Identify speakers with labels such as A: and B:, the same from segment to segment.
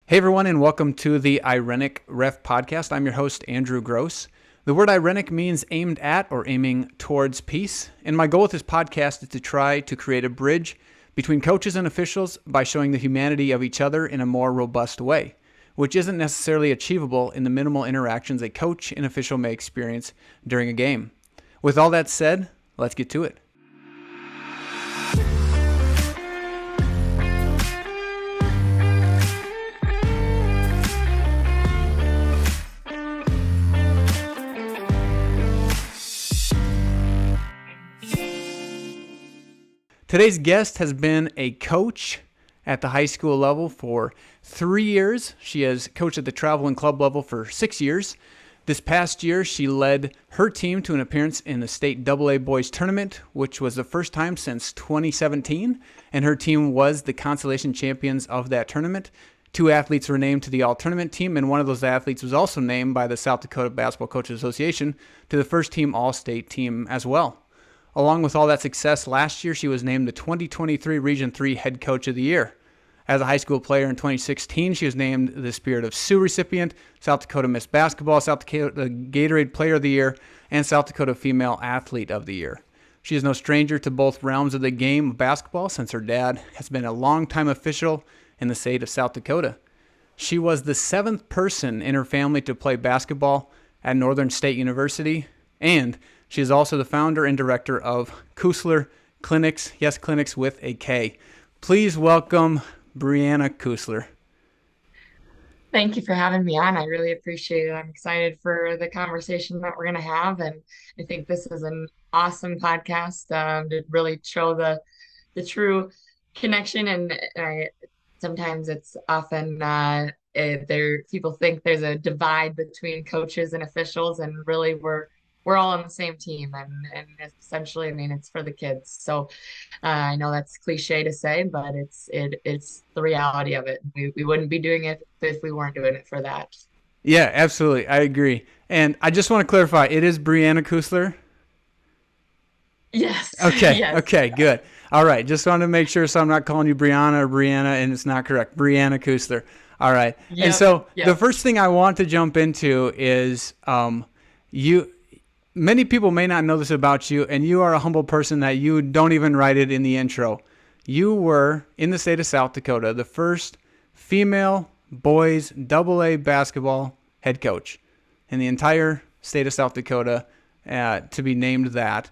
A: Hey everyone, and welcome to the Irenic Ref podcast. I'm your host, Andrew Gross. The word irenic means aimed at or aiming towards peace. And my goal with this podcast is to try to create a bridge between coaches and officials by showing the humanity of each other in a more robust way, which isn't necessarily achievable in the minimal interactions a coach and official may experience during a game. With all that said, let's get to it. Today's guest has been a coach at the high school level for 3 years. She has coached at the travel and club level for 6 years. This past year, she led her team to an appearance in the state AA boys tournament, which was the first time since 2017, and her team was the consolation champions of that tournament. 2 athletes were named to the all-tournament team, and one of those athletes was also named by the South Dakota Basketball Coaches Association to the first team all-state team as well. Along with all that success, last year she was named the 2023 Region 3 Head Coach of the Year. As a high school player in 2016, she was named the Spirit of Sioux recipient, South Dakota Miss Basketball, South Dakota Gatorade Player of the Year, and South Dakota Female Athlete of the Year. She is no stranger to both realms of the game of basketball since her dad has been a longtime official in the state of South Dakota. She was the 7th person in her family to play basketball at Northern State University, and she is also the founder and director of Kusler Clinics, yes, clinics with a K. Please welcome Brianna Kusler.
B: Thank you for having me on. I really appreciate it. I'm excited for the conversation that we're going to have, and I think this is an awesome podcast to really show the true connection. And sometimes it's often there people think there's a divide between coaches and officials, and really we're all on the same team, and essentially, I mean, it's for the kids. So I know that's cliche to say, but it's the reality of it. We wouldn't be doing it if we weren't doing it for that.
A: Yeah, absolutely. I agree. And I just want to clarify, it is Brianna Kusler?
B: Yes,
A: Okay,
B: yes,
A: okay, good. All right, just wanted to make sure so I'm not calling you Brianna or Brianna and it's not correct. Brianna Kusler. All right. And
B: yep,
A: so the
B: yep.
A: first thing I want to jump into is you many people may not know this about you, and you are a humble person that you don't even write it in the intro. You were, in the state of South Dakota, the first female boys AA basketball head coach in the entire state of South Dakota to be named that.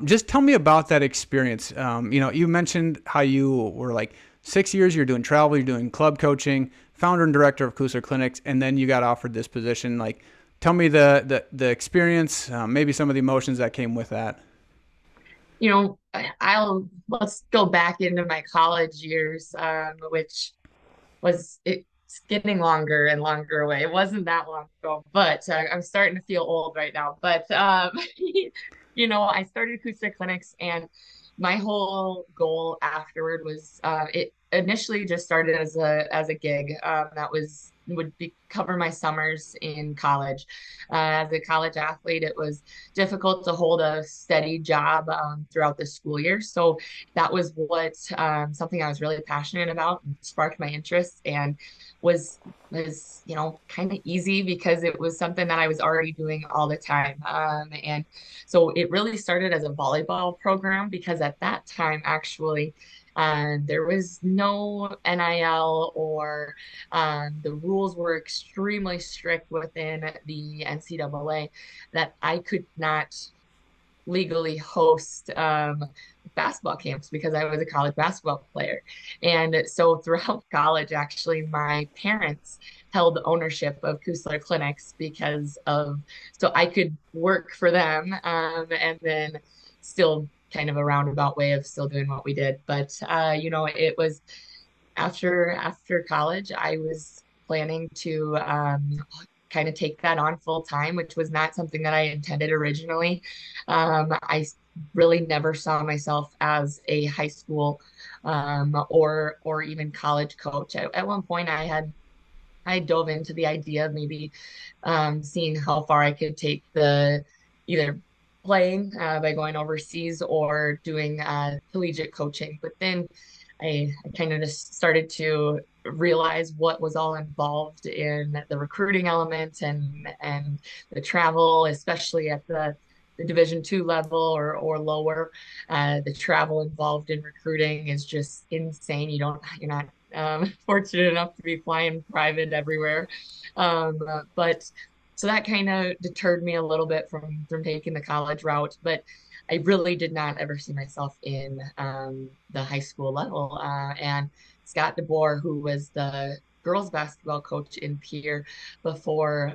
A: Just tell me about that experience. You mentioned how you were like 6 years, you're doing travel, you're doing club coaching, founder and director of Kusler Clinics, and then you got offered this position. Like, tell me the experience, maybe some of the emotions that came with that.
B: I'll let's go back into my college years, which it's getting longer and longer away. It wasn't that long ago, but I'm starting to feel old right now. But I started Kusser Clinics, and my whole goal afterward was it initially just started as a gig that would be cover my summers in college. As a college athlete, it was difficult to hold a steady job throughout the school year. So that was what something I was really passionate about and sparked my interest, and was kind of easy because it was something that I was already doing all the time. And so it really started as a volleyball program because at that time, actually, there was no NIL, or the rules were extremely strict within the NCAA that I could not legally host basketball camps because I was a college basketball player. And so throughout college, actually, my parents held ownership of Kusler Clinics so I could work for them, and then still kind of a roundabout way of still doing what we did. But, it was after college, I was planning to kind of take that on full time, which was not something that I intended originally. I really never saw myself as a high school or even college coach. At one point, I dove into the idea of maybe seeing how far I could take the either playing by going overseas or doing collegiate coaching. But then I kind of just started to realize what was all involved in the recruiting element and the travel, especially at the Division II level or lower. The travel involved in recruiting is just insane. You're not fortunate enough to be flying private everywhere. But so that kind of deterred me a little bit from taking the college route. But I really did not ever see myself in the high school level. And Scott DeBoer, who was the girls basketball coach in Pierre before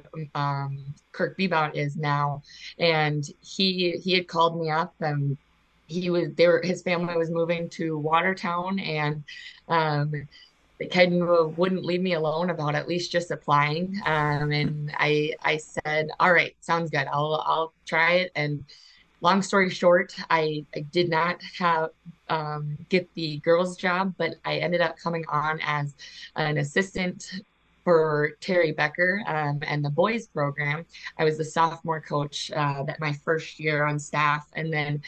B: Kirk Bebout is now, and he had called me up, and he was there. His family was moving to Watertown, and um, they kind of wouldn't leave me alone about at least just applying. And I said, all right, sounds good. I'll try it. And long story short, I did not have get the girls job, but I ended up coming on as an assistant for Terry Becker and the boys program. I was the sophomore coach that my first year on staff, and then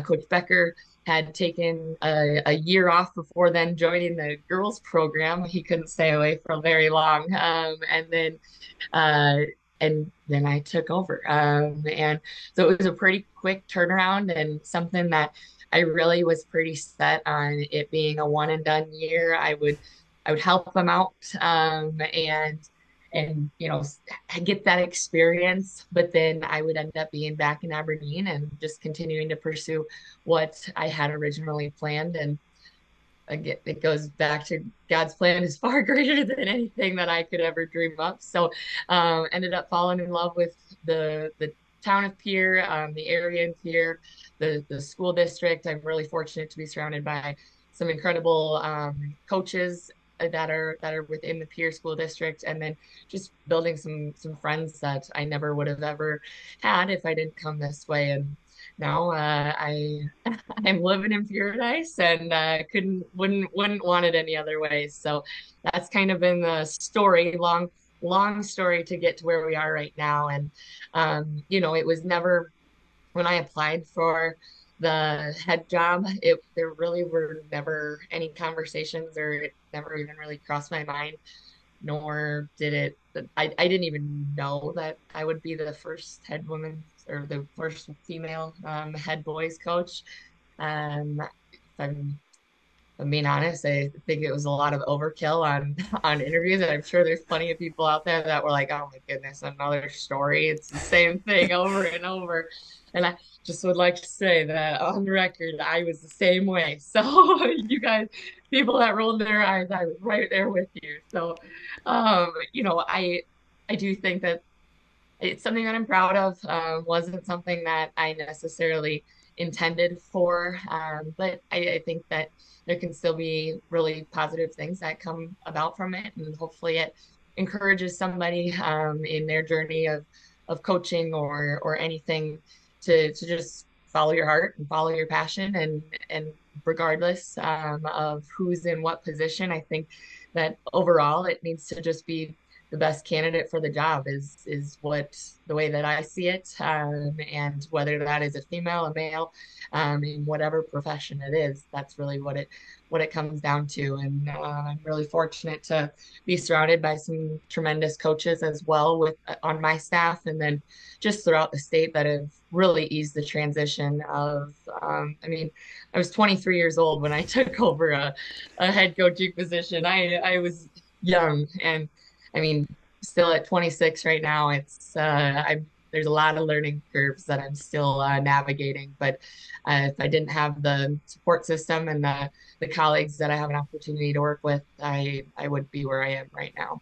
B: Coach Becker had taken a year off before then joining the girls program. He couldn't stay away for very long, uh, and then I took over. And so it was a pretty quick turnaround and something that I really was pretty set on it being a one and done year. I would help them out and get that experience, but then I would end up being back in Aberdeen and just continuing to pursue what I had originally planned. And again, it goes back to God's plan is far greater than anything that I could ever dream up. So ended up falling in love with the town of Pierre, the area in Pierre, the school district. I'm really fortunate to be surrounded by some incredible coaches that are within the Pierre School District, and then just building some friends that I never would have ever had if I didn't come this way. And now I'm living in paradise, and wouldn't want it any other way. So that's kind of been the story, long story to get to where we are right now. And it was never when I applied for the head job, there really were never any conversations, or it never even really crossed my mind, nor did it. I didn't even know that I would be the first head woman or the first female head boys coach. If I'm being honest, I think it was a lot of overkill on on interviews, and I'm sure there's plenty of people out there that were like, "Oh my goodness, another story. It's the same thing over and over." And I just would like to say that on the record, I was the same way. So you guys, people that rolled their eyes, I was right there with you. So, I do think that it's something that I'm proud of. Wasn't something that I necessarily intended for, but I think that there can still be really positive things that come about from it, and hopefully it encourages somebody in their journey of coaching or anything to just follow your heart and follow your passion, and regardless of who's in what position. I think that overall it needs to just be the best candidate for the job is what the way that I see it, and whether that is a female, a male, in whatever profession it is, that's really what it comes down to. And I'm really fortunate to be surrounded by some tremendous coaches as well with on my staff, and then just throughout the state that have really eased the transition of. I was 23 years old when I took over a head coaching position. I was young, and I mean, still at 26 right now, there's a lot of learning curves that I'm still navigating. But if I didn't have the support system and the colleagues that I have an opportunity to work with, I would be where I am right now.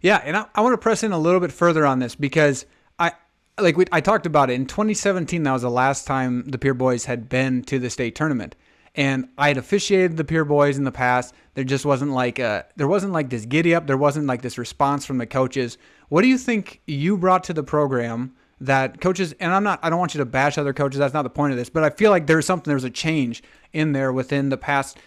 A: Yeah, and I want to press in a little bit further on this because I talked about it in 2017. That was the last time the Pierre boys had been to the state tournament. And I had officiated the Pierre boys in the past. There just wasn't like this giddy up. There wasn't like this response from the coaches. What do you think you brought to the program that coaches, and I don't want you to bash other coaches. That's not the point of this, but I feel like there's a change in there within the past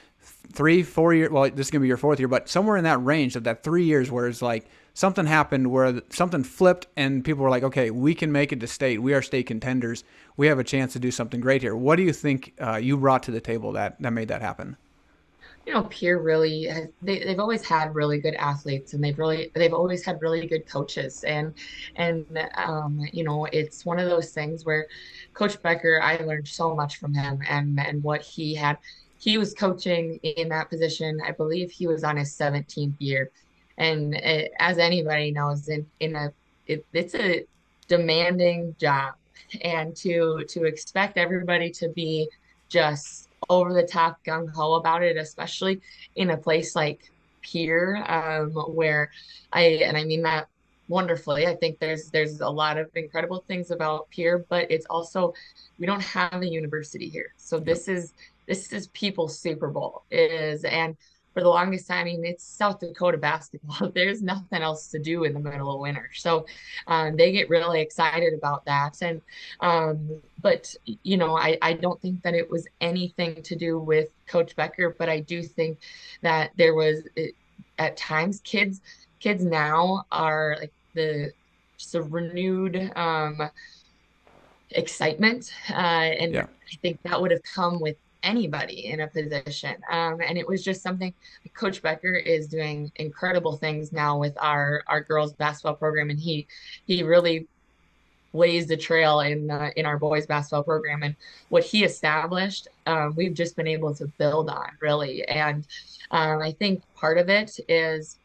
A: 3-4 years. Well, this is going to be your fourth year, but somewhere in that range of that 3 years where it's like something happened where something flipped and people were like, okay, we can make it to state. We are state contenders. We have a chance to do something great here. What do you think you brought to the table that made that happen?
B: Peer really they've always had really good athletes, and they've always had really good coaches, and it's one of those things where Coach Becker, I learned so much from him, and what he was coaching in that position. I believe he was on his 17th year, and as anybody knows, it's a demanding job, and to expect everybody to be just over the top gung ho about it, especially in a place like Pierre, where and I mean that wonderfully. I think there's a lot of incredible things about Pierre, but it's also we don't have a university here, so
A: Yep.
B: this is people's Super Bowl. It is, and for the longest time, I mean, it's South Dakota basketball. There's nothing else to do in the middle of winter, so they get really excited about that. And but I don't think that it was anything to do with Coach Becker, but I do think that there was at times kids now are like the just a renewed excitement, and
A: Yeah.
B: I think that would have come with anybody in a position. And it was just something. Coach Becker is doing incredible things now with our girls basketball program, and he really blazed the trail in our boys basketball program, and what he established, we've just been able to build on really. And I think part of it is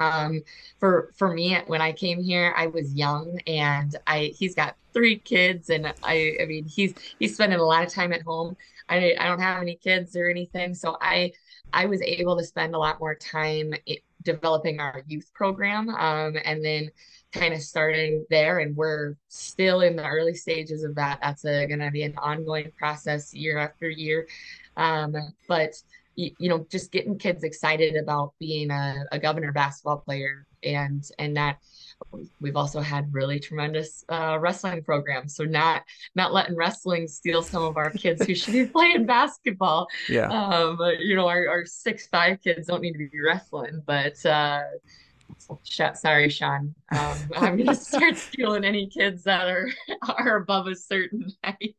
B: um, for me, when I came here, I was young, and he's got three kids, and I mean he's spending a lot of time at home. I don't have any kids or anything, so I was able to spend a lot more time developing our youth program, and then kind of starting there, and we're still in the early stages of that. That's going to be an ongoing process year after year, um, but just getting kids excited about being a Governor basketball player, and that we've also had really tremendous wrestling programs. So not letting wrestling steal some of our kids who should be playing basketball.
A: Yeah.
B: Our 6'5" kids don't need to be wrestling, but sorry, Sean. I'm gonna start stealing any kids that are above a certain height.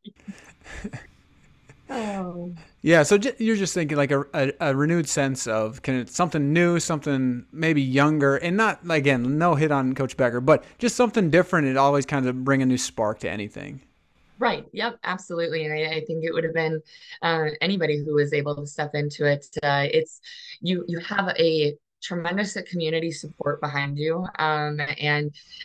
B: Oh.
A: Yeah, so you're just thinking like a renewed sense of something new, something maybe younger, and not again no hit on Coach Becker, but just something different. It always kind of bring a new spark to anything.
B: Right. Yep. Absolutely. And I think it would have been anybody who was able to step into it. It's you have a tremendous community support behind you, and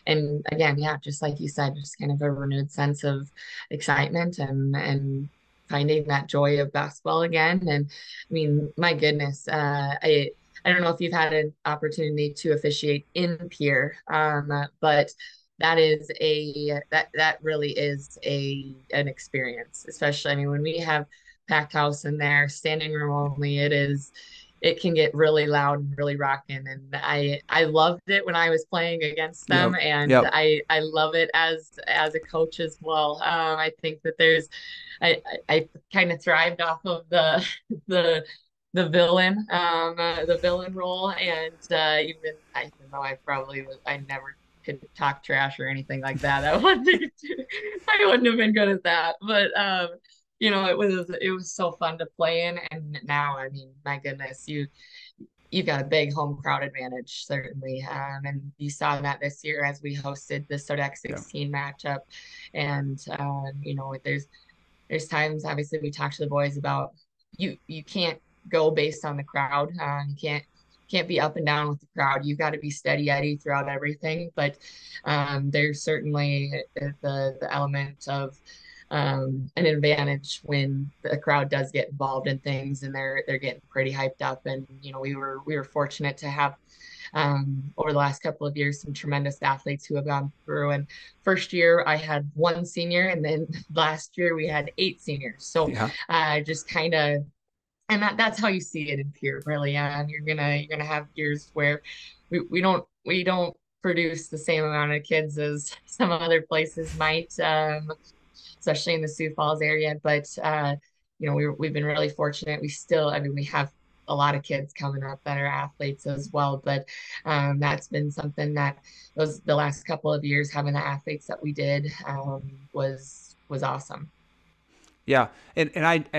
B: again, yeah, just like you said, just kind of a renewed sense of excitement and finding that joy of basketball again. And I mean, my goodness, I don't know if you've had an opportunity to officiate in Pierre, but that really is an experience, especially, I mean, when we have packed house in there, standing room only, it can get really loud and really rocking. And I loved it when I was playing against them,
A: Yep.
B: and
A: Yep.
B: I love it as a coach as well. I think that I kind of thrived off of the the villain role, and even though I never could talk trash or anything like that. I wouldn't have been good at that. But it was so fun to play in, and now, I mean, my goodness, you've got a big home crowd advantage, certainly. And you saw that this year as we hosted the Sodex
A: Yeah.
B: 16 matchup. And there's times, obviously, we talked to the boys about you can't go based on the crowd. You can't be up and down with the crowd. You've got to be steady Eddie throughout everything. But there's certainly the element of an advantage when the crowd does get involved in things, and they're getting pretty hyped up. And we were fortunate to have over the last couple of years some tremendous athletes who have gone through. And first year I had one senior, and then last year we had eight seniors. So
A: Yeah.
B: just kind of, and that's how you see it in Pierre, really. And you're gonna have years where we don't produce the same amount of kids as some other places might, especially in the Sioux Falls area. But we've been really fortunate. I mean, we have a lot of kids coming up that are athletes as well. But that's been something that the last couple of years, having the athletes that we did, was awesome.
A: Yeah, and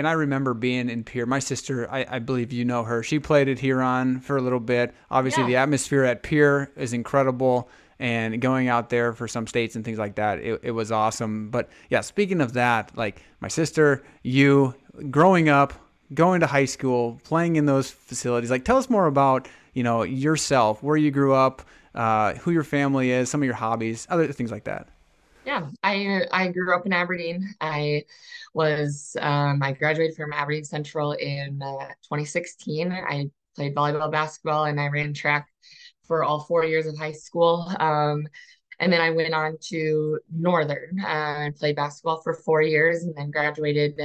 A: I remember being in Pierre. My sister, I believe you know her. She played at Huron for a little bit. Obviously,
B: Yeah.
A: the atmosphere at Pierre is incredible, and going out there for some states and things like that, it was awesome. But yeah, speaking of that, like my sister, you growing up, going to high school, playing in those facilities. Like, tell us more about yourself, where you grew up, who your family is, some of your hobbies, other things like that.
B: Yeah, I grew up in Aberdeen. I graduated from Aberdeen Central in 2016. I played volleyball, basketball, and I ran track for all 4 years of high school. And then I went on to Northern and played basketball for 4 years, and then graduated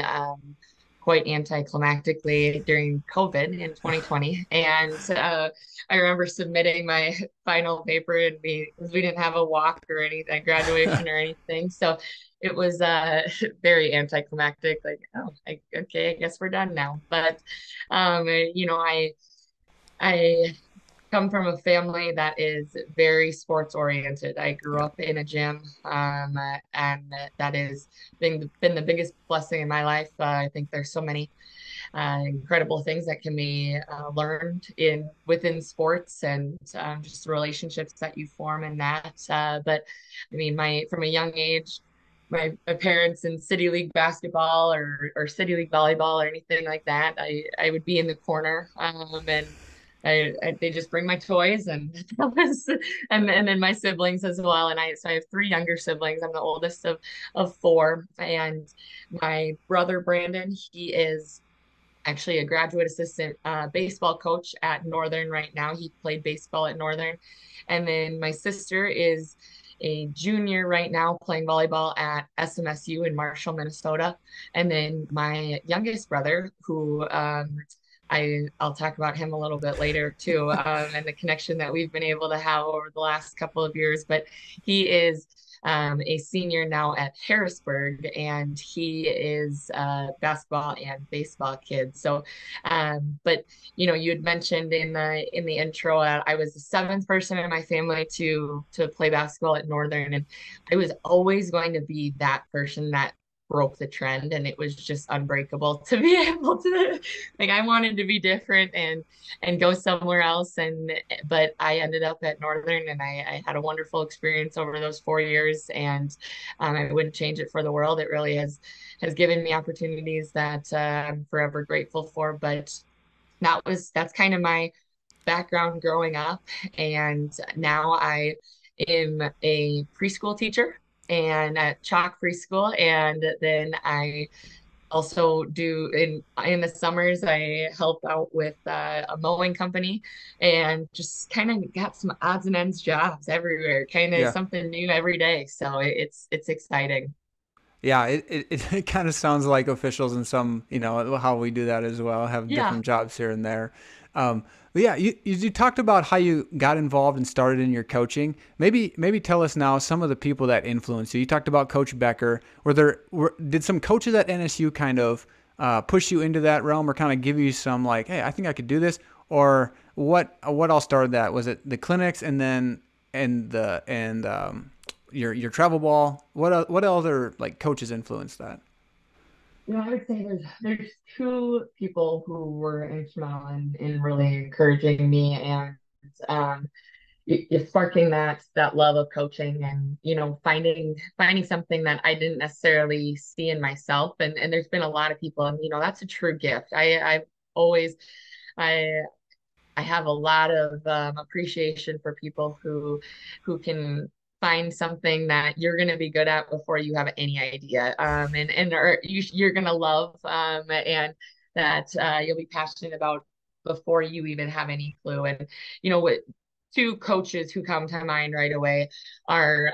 B: quite anticlimactically during COVID in 2020. And I remember submitting my final paper and we didn't have a walk or anything, graduation or anything. So it was very anticlimactic, like, oh, okay, I guess we're done now. But you know, I come from a family that is very sports oriented. I grew
A: Yeah.
B: up in a gym, and that has been the biggest blessing in my life. I think there's so many incredible things that can be learned in within sports and just the relationships that you form in that. But I mean, my from a young age, my parents in city league basketball or city league volleyball or anything like that, I would be in the corner and. They just bring my toys and that was and then my siblings as well and I have three younger siblings. I'm the oldest of four and my brother Brandon, he is actually a graduate assistant baseball coach at Northern right now. He played baseball at Northern. And then my sister is a junior right now playing volleyball at SMSU in Marshall, Minnesota. And then my youngest brother, who I'll talk about him a little bit later too, and the connection that we've been able to have over the last couple of years. But he is a senior now at Harrisburg, and he is a basketball and baseball kid. So, but you had mentioned in the intro, I was the seventh person in my family to play basketball at Northern, and I was always going to be that person that broke the trend and it was just unbreakable to be able to like I wanted to be different and go somewhere else and but I ended up at Northern and I had a wonderful experience over those 4 years and I wouldn't change it for the world. It really has given me opportunities that I'm forever grateful for. But that's kind of my background growing up. And now I am a preschool teacher and at Chalk Preschool. And then I also do in the summers I help out with a mowing company and just kind of got some odds and ends jobs everywhere, kind of
A: Yeah.
B: something new every day. So it's exciting.
A: Yeah, it kind of sounds like officials in some, how we do that as well, have
B: Yeah.
A: different jobs here and there. But yeah, you talked about how you got involved and started in your coaching. Maybe tell us now some of the people that influenced you. You talked about Coach Becker. Did some coaches at NSU kind of push you into that realm or kind of give you some like, hey, I think I could do this? Or what all started that? Was it the clinics and then your travel ball? What other like coaches influenced that?
B: I would say there's two people who were instrumental in really encouraging me and um, sparking that love of coaching and finding something that I didn't necessarily see in myself. And there's been a lot of people, and that's a true gift. I've always I I have a lot of appreciation for people who can find something that you're going to be good at before you have any idea, and or you're going to love, and that you'll be passionate about before you even have any clue. And what two coaches who come to mind right away are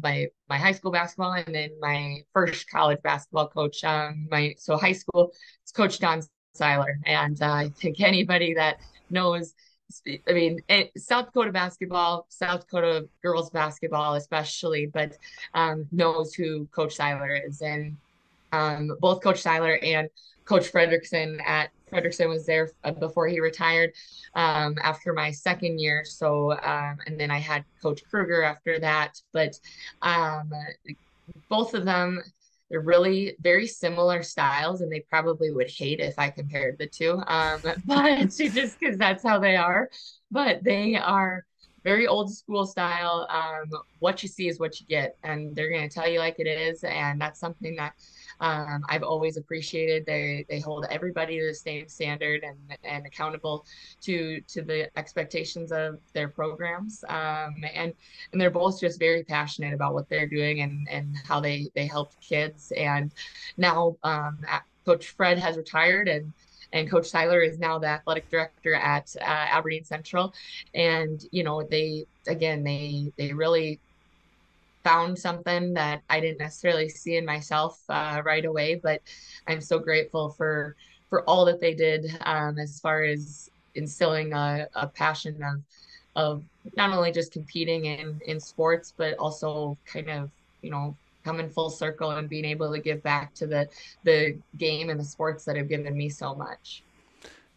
B: my high school basketball and then my first college basketball coach. My so high school it's Coach Don Seiler, and I think anybody that knows I mean, South Dakota basketball, South Dakota girls basketball, especially, but knows who Coach Seiler is. And both Coach Seiler and Coach Frederickson was there before he retired after my second year. So, and then I had Coach Kruger after that. But um, both of them. they're really very similar styles, and they probably would hate if I compared the two. But just because that's how they are. But they are very old school style. What you see is what you get, and they're going to tell you like it is, and that's something that I've always appreciated. They hold everybody to the same standard and accountable to the expectations of their programs. And they're both just very passionate about what they're doing and how they help kids. And now Coach Fred has retired, and Coach Tyler is now the athletic director at Aberdeen Central. And they again they really found something that I didn't necessarily see in myself right away, but I'm so grateful for all that they did as far as instilling a passion of not only just competing in sports, but also kind of, coming full circle and being able to give back to the game and the sports that have given me so much.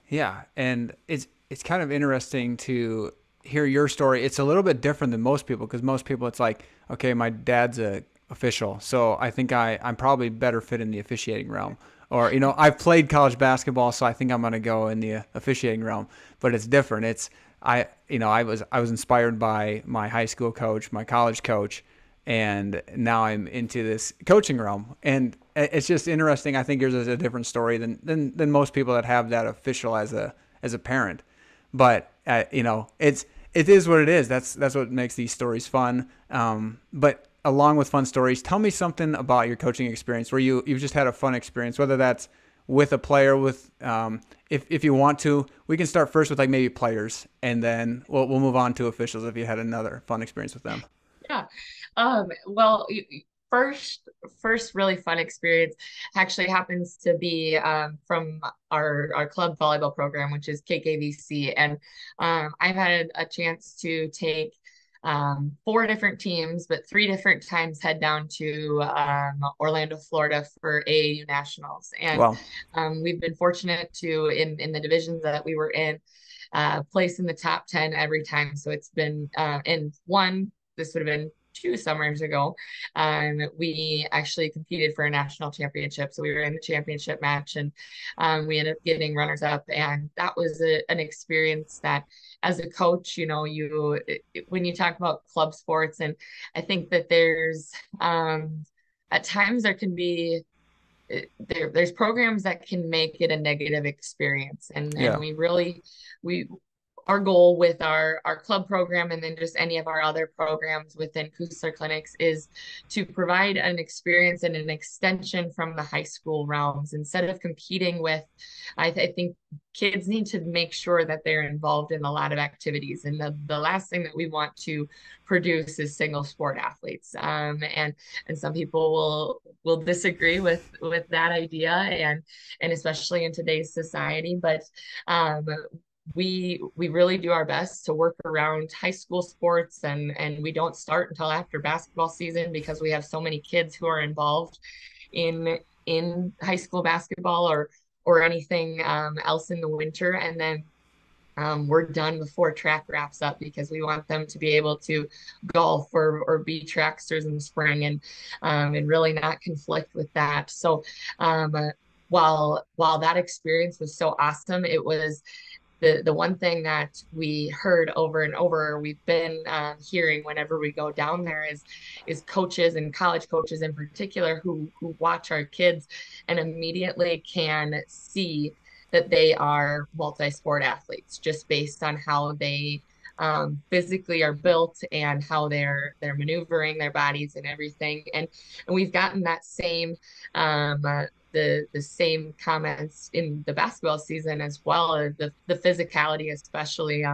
A: Yeah, and it's kind of interesting to hear your story. It's a little bit different than most people because most people it's like, okay, my dad's a official, so I think I'm probably better fit in the officiating realm. Or I've played college basketball, so I think I'm gonna go in the officiating realm. But it's different. I was inspired by my high school coach, my college coach, and now I'm into this coaching realm. And it's just interesting. I think yours is a different story than most people that have that official as a parent. But it is what it is. That's what makes these stories fun. But along with fun stories, tell me something about your coaching experience where you've just had a fun experience, whether that's with a player with if you want to, we can start first with like maybe players, and then we'll move on to officials if you had another fun experience with them.
B: Yeah. Well, first, first really fun experience actually happens to be from our club volleyball program, which is KKVC. And I've had a chance to take four different teams, but three different times head down to Orlando, Florida for AAU Nationals. And
A: Well,
B: we've been fortunate to, in the divisions that we were in, place in the top 10 every time. So it's been in one, this would have been 2 summers ago. We actually competed for a national championship. So we were in the championship match, and we ended up getting runners up. And that was an experience that, as a coach, when you talk about club sports, and I think that at times there can be there's programs that can make it a negative experience, and
A: yeah,
B: we our goal with our club program, and then just any of our other programs within Kusler clinics, is to provide an experience and an extension from the high school realms instead of competing with. I think kids need to make sure that they're involved in a lot of activities, and the last thing that we want to produce is single sport athletes. And some people will disagree with that idea, and especially in today's society. But um, we really do our best to work around high school sports, and we don't start until after basketball season because we have so many kids who are involved in high school basketball or anything else in the winter. And then we're done before track wraps up because we want them to be able to golf or be tracksters in the spring, and really not conflict with that. So while that experience was so awesome, it was the one thing that we heard over and over, we've been hearing whenever we go down there, is coaches and college coaches in particular who watch our kids and immediately can see that they are multi-sport athletes just based on how they physically are built and how they're maneuvering their bodies and everything. And we've gotten that same the same comments in the basketball season as well. The physicality, especially.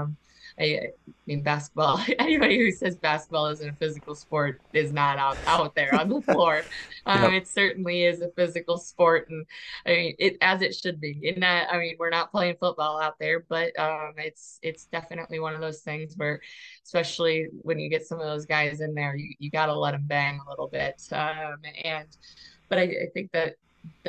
B: I mean, basketball. Anybody who says basketball isn't a physical sport is not out there on the floor.
A: yep.
B: It certainly is a physical sport, and I mean it as it should be. In that, I mean, we're not playing football out there, but it's definitely one of those things where, especially when you get some of those guys in there, you got to let them bang a little bit. And but I think that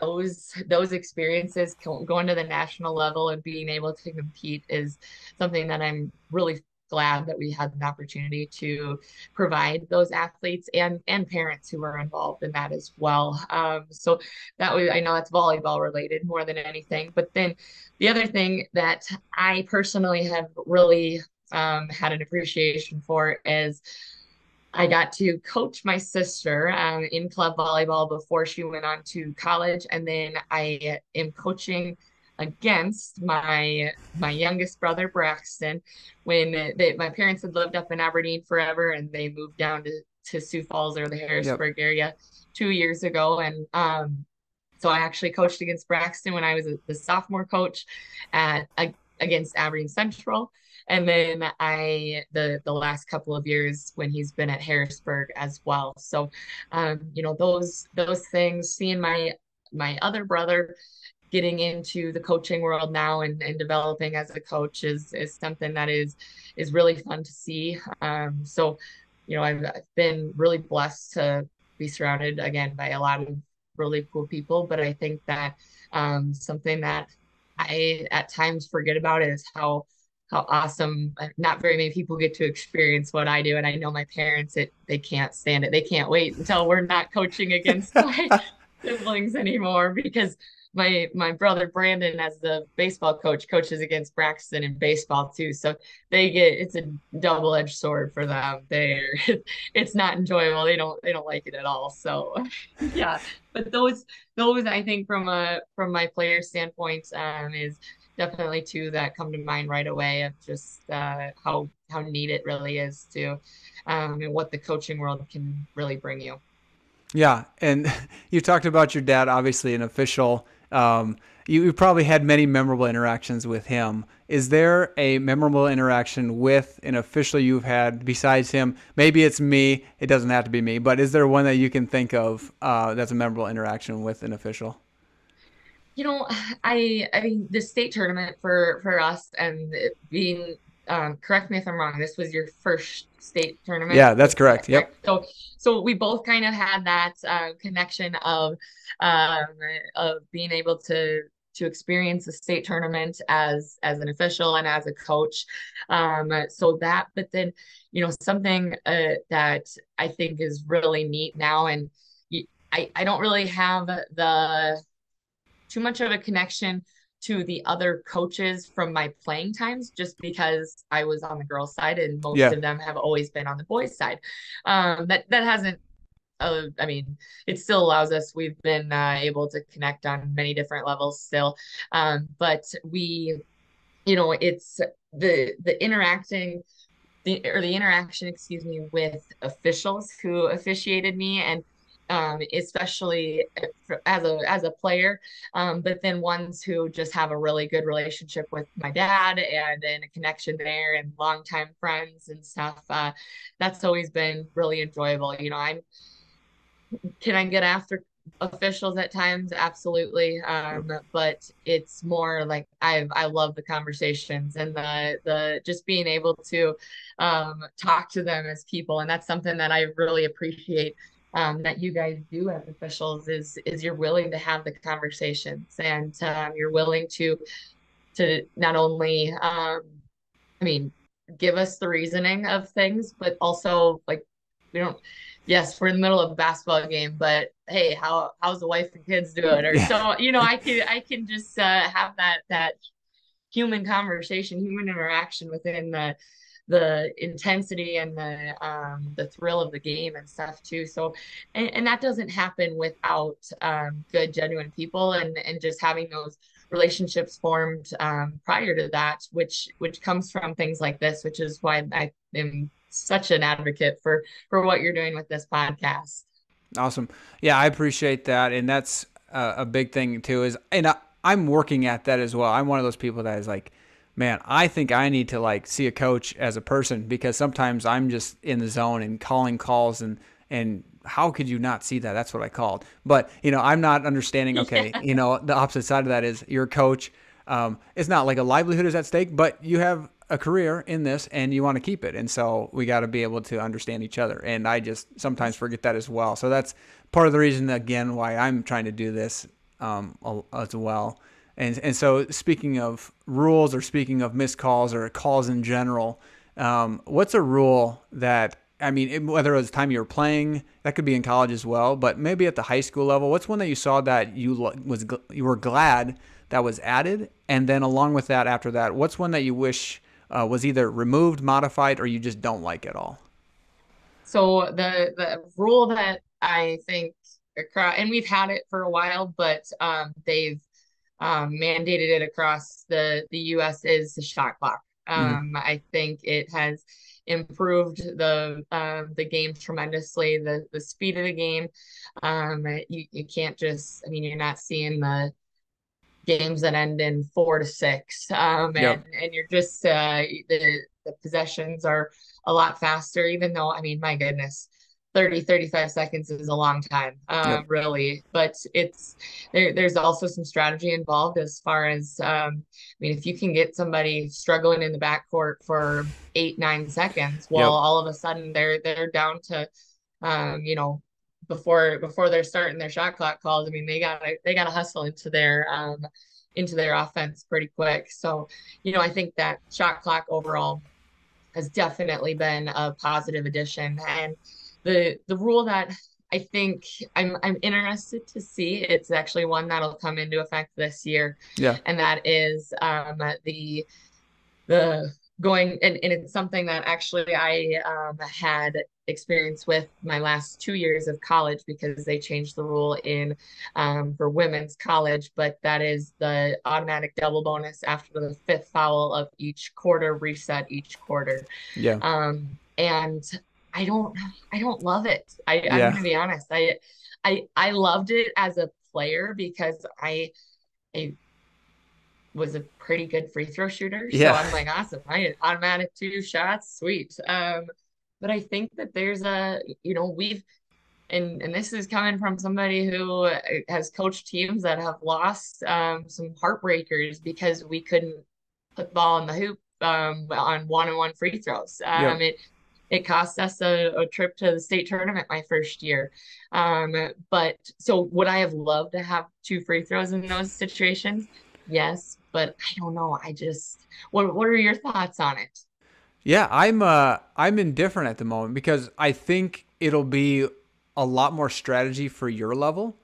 B: those experiences going to the national level and being able to compete is something that I'm really glad that we had an opportunity to provide those athletes and parents who were involved in that as well. So that was, I know that's volleyball related more than anything. But then the other thing that I personally have really had an appreciation for is I got to coach my sister in club volleyball before she went on to college, and then I am coaching against my youngest brother Braxton when my parents had lived up in Aberdeen forever, and they moved down to Sioux Falls or the
A: Yep.
B: Harrisburg area 2 years ago, and so I actually coached against Braxton when I was the sophomore coach at against Aberdeen Central. And then the last couple of years when he's been at Harrisburg as well. So those things, seeing my other brother getting into the coaching world now and developing as a coach is something that is really fun to see. So I've been really blessed to be surrounded again by a lot of really cool people. But I think that something that I at times forget about is how awesome. Not very many people get to experience what I do, and I know my parents they can't stand it. They can't wait until we're not coaching against my siblings anymore because my brother Brandon, as the baseball coach, coaches against Braxton in baseball too. So it's a double-edged sword for them. It's not enjoyable. They don't like it at all. So yeah, but those I think from my player standpoint is definitely two that come to mind right away of just how neat it really is to and what the coaching world can really bring you.
A: Yeah, and you talked about your dad, obviously an official. You probably had many memorable interactions with him. Is there a memorable interaction with an official you've had besides him? Maybe it's me. It doesn't have to be me, but is there one that you can think of that's a memorable interaction with an official?
B: You know, I mean the state tournament for us and it being correct me if I'm wrong, this was your first state tournament.
A: Yeah, that's
B: Is that
A: correct. Yep.
B: correct? So we both kind of had that connection um of being able to experience a state tournament as an official and as a coach. So that, but then, something that I think is really neat now, and I don't really have the too much of a connection to the other coaches from my playing times just because I was on the girls' side and most
A: Yeah.
B: of them have always been on the boys' side. That hasn't I mean, it still allows us. We've been able to connect on many different levels still, but it's the interacting the interaction, excuse me, with officials who officiated me and especially as a player, but then ones who just have a really good relationship with my dad and a connection there and longtime friends and stuff. That's always been really enjoyable. Can I get after officials at times? Absolutely. But it's more like I love the conversations and the just being able to talk to them as people. And that's something that I really appreciate that you guys do as officials is you're willing to have the conversations and you're willing to not only I mean, give us the reasoning of things, but also like we don't. Yes, we're in the middle of a basketball game, but hey, how's the wife and kids doing? Or
A: Yeah.
B: so I can just have that human conversation, human interaction within the intensity and the thrill of the game and stuff too. So, and that doesn't happen without good, genuine people and just having those relationships formed prior to that, which comes from things like this, which is why I am such an advocate for what you're doing with this podcast.
A: Awesome. Yeah, I appreciate that, and that's a big thing too. I'm working at that as well. I'm one of those people that is like, man, I think I need to like see a coach as a person because sometimes I'm just in the zone and calling calls and how could you not see that? That's what I called. But I'm not understanding. Okay,
B: Yeah.
A: the opposite side of that is you're a coach. It's not like a livelihood is at stake, but you have a career in this and you want to keep it. And so we got to be able to understand each other. And I just sometimes forget that as well. So that's part of the reason, again, why I'm trying to do this as well. And so speaking of rules or speaking of missed calls or calls in general, What's a rule that, I mean, whether it was the time you were playing, that could be in college as well, but maybe at the high school level, what's one that you saw that you were glad that was added, and then along with that, after that, what's one that you wish was either removed, modified, or you just don't like at all?
B: So the rule that I think across, and we've had it for a while, but they've mandated it across the U.S. is the shot clock.
A: Mm,
B: I think it has improved the game tremendously, the speed of the game. You can't just, I mean, you're not seeing the games that end in 4-6.
A: yep,
B: And you're just the possessions are a lot faster, even though, I mean, my goodness, 35 seconds is a long time,
A: yep,
B: really. But there's also some strategy involved as far as I mean, if you can get somebody struggling in the backcourt for 8-9 seconds, well,
A: yep,
B: all of a sudden they're down to you know, before they're starting their shot clock calls. I mean, they gotta hustle into their offense pretty quick. So, I think that shot clock overall has definitely been a positive addition. And the rule that I think I'm interested to see, it's actually one that'll come into effect this year,
A: yeah,
B: and that is the going, and it's something that actually I had experience with my last 2 years of college because they changed the rule in for women's college, but that is the automatic double bonus after the fifth foul of each quarter, reset each quarter.
A: yeah,
B: And I don't I don't love it. I'm
A: yeah,
B: gonna be honest. I loved it as a player because I was a pretty good free throw shooter. So
A: yeah,
B: I'm like, awesome. I automatic 2 shots, sweet. But I think that there's we've and this is coming from somebody who has coached teams that have lost some heartbreakers because we couldn't put the ball in the hoop on one-on-one free throws.
A: yep.
B: It cost us a trip to the state tournament my first year. But so would I have loved to have two free throws in those situations? Yes, but I don't know. What are your thoughts on it?
A: Yeah, I'm indifferent at the moment because I think it'll be a lot more strategy for your level.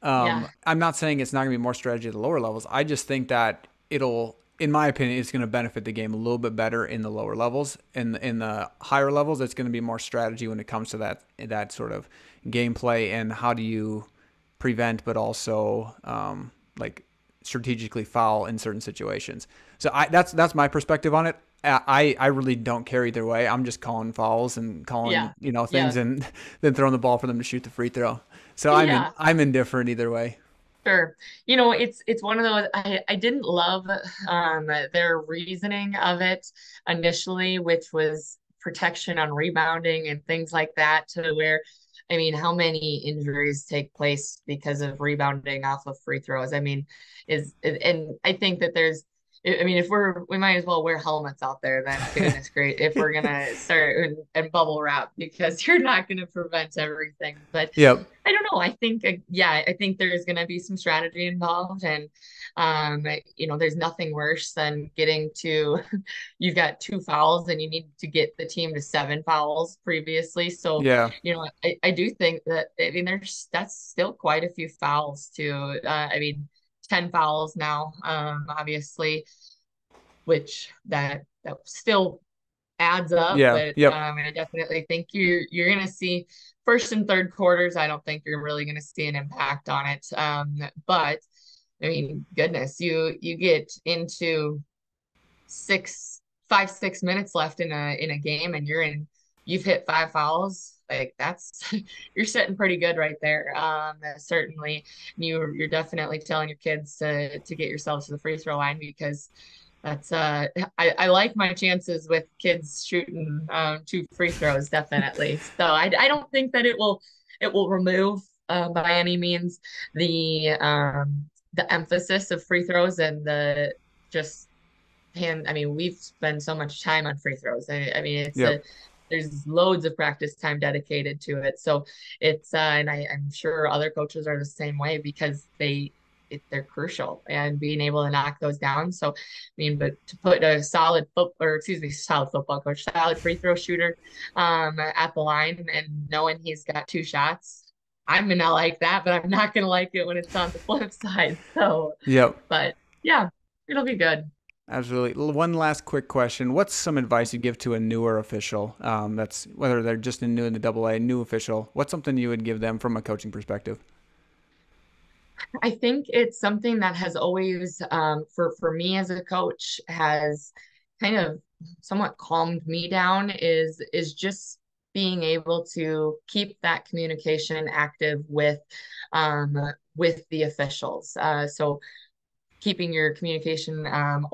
B: Yeah,
A: I'm not saying it's not going to be more strategy at the lower levels. I just think that it'll, in my opinion, it's going to benefit the game a little bit better in the lower levels. In the higher levels, it's going to be more strategy when it comes to that sort of gameplay and how do you prevent, but also like strategically foul in certain situations. So that's my perspective on it. I really don't care either way. I'm just calling fouls and calling
B: yeah,
A: things
B: yeah,
A: and then throwing the ball for them to shoot the free throw. So
B: yeah.
A: I'm indifferent either way.
B: Sure. It's one of those I didn't love their reasoning of it initially, which was protection on rebounding and things like that, to where, I mean, how many injuries take place because of rebounding off of free throws? I mean, and I think that I mean, if we might as well wear helmets out there then, goodness great, if we're gonna start and bubble wrap, because you're not gonna prevent everything. But
A: Yep.
B: I don't know. I think, yeah, I think there's going to be some strategy involved. And, there's nothing worse than getting to, you've got two fouls and you need to get the team to seven fouls previously. So,
A: Yeah.
B: I do think that, I mean, that's still quite a few fouls too. I mean, 10 fouls now, obviously, which that still adds up,
A: Yeah.
B: but
A: Yep.
B: I definitely think you're gonna see first and third quarters. I don't think you're really gonna see an impact on it. But I mean, goodness, you get into 6 left in a game, and you've hit five fouls. Like that's you're sitting pretty good right there. Certainly, you're definitely telling your kids to get yourselves to the free throw line, because that's I like my chances with kids shooting two free throws, definitely. So I don't think that it will remove by any means the emphasis of free throws and the just hand. I mean, we've spent so much time on free throws. I mean,
A: Yep.
B: there's loads of practice time dedicated to it. So it's I'm sure other coaches are the same way, because they're crucial, and being able to knock those down. So, I mean, but to put a solid foot, or excuse me, solid football coach, solid free throw shooter, at the line, and knowing he's got two shots, I'm gonna like that, but I'm not gonna like it when it's on the flip side. So,
A: Yep.
B: but yeah, it'll be good.
A: Absolutely. One last quick question. What's some advice you give to a newer official? That's whether they're just new in the double A, new official. What's something you would give them from a coaching perspective?
B: I think it's something that has always, for me as a coach, has kind of somewhat calmed me down, is just being able to keep that communication active with the officials. So keeping your communication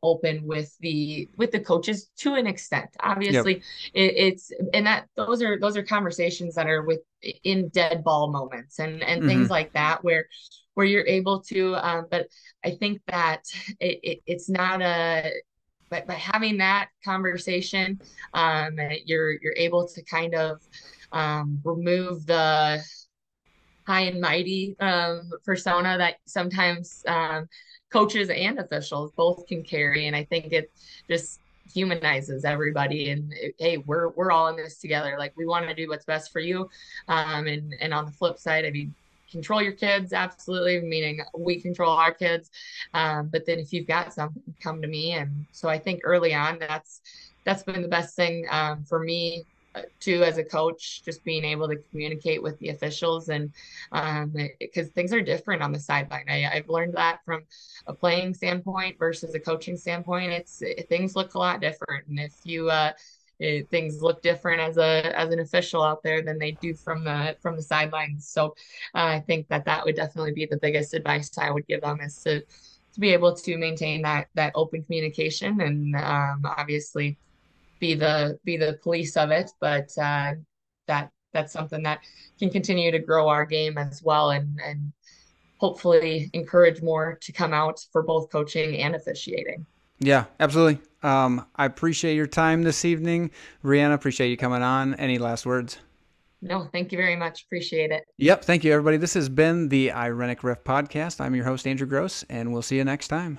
B: open with the coaches to an extent.
A: Yep.
B: Obviously, it's and that those are conversations that are with in dead ball moments and things
A: Hmm.
B: like that where you're able to. But I think that it's not a. But by having that conversation, you're able to kind of remove the high and mighty persona that sometimes coaches and officials both can carry. And I think it just humanizes everybody. And hey, we're all in this together. Like we want to do what's best for you. And on the flip side, I mean, control your kids, absolutely, meaning we control our kids. But then if you've got something, come to me. And so I think early on, that's been the best thing for me too as a coach, just being able to communicate with the officials. And because things are different on the sideline. I've learned that from a playing standpoint versus a coaching standpoint. Things look a lot different, and if you things look different as an official out there than they do from the sidelines. So I think that would definitely be the biggest advice I would give them, is to be able to maintain that open communication, and obviously be the police of it, but that's something that can continue to grow our game as well, and hopefully encourage more to come out for both coaching and officiating.
A: Yeah, absolutely. I appreciate your time this evening. Brianna, appreciate you coming on. Any last words?
B: No, thank you very much. Appreciate it.
A: Yep. Thank you, everybody. This has been the Irenic Ref podcast. I'm your host, Andrew Gross, and we'll see you next time.